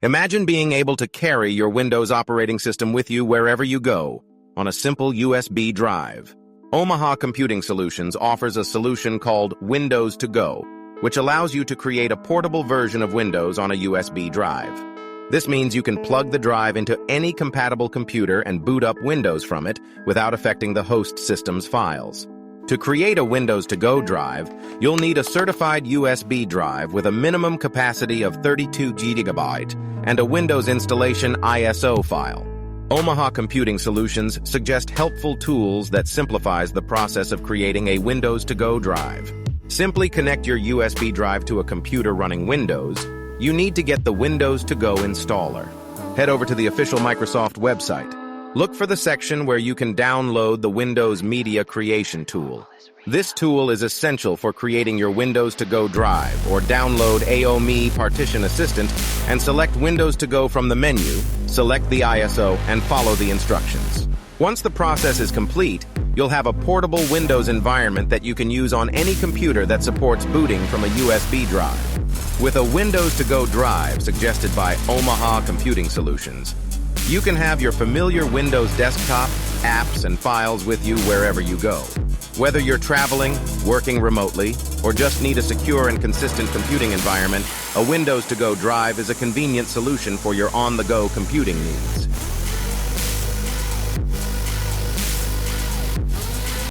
Imagine being able to carry your Windows operating system with you wherever you go, on a simple USB drive. Omaha Computing Solutions offers a solution called Windows to Go, which allows you to create a portable version of Windows on a USB drive. This means you can plug the drive into any compatible computer and boot up Windows from it without affecting the host system's files. To create a Windows to Go drive, you'll need a certified USB drive with a minimum capacity of 32 GB and a Windows installation ISO file. Omaha Computing Solutions suggest helpful tools that simplifies the process of creating a Windows to Go drive. Simply connect your USB drive to a computer running Windows. You need to get the Windows to Go installer. Head over to the official Microsoft website. Look for the section where you can download the Windows Media Creation tool. This tool is essential for creating your Windows to Go drive, or download AOME Partition Assistant and select Windows to Go from the menu, select the ISO, and follow the instructions. Once the process is complete, you'll have a portable Windows environment that you can use on any computer that supports booting from a USB drive. With a Windows to Go drive suggested by Omaha Computing Solutions, you can have your familiar Windows desktop, apps, and files with you wherever you go. Whether you're traveling, working remotely, or just need a secure and consistent computing environment, a Windows to Go drive is a convenient solution for your on-the-go computing needs.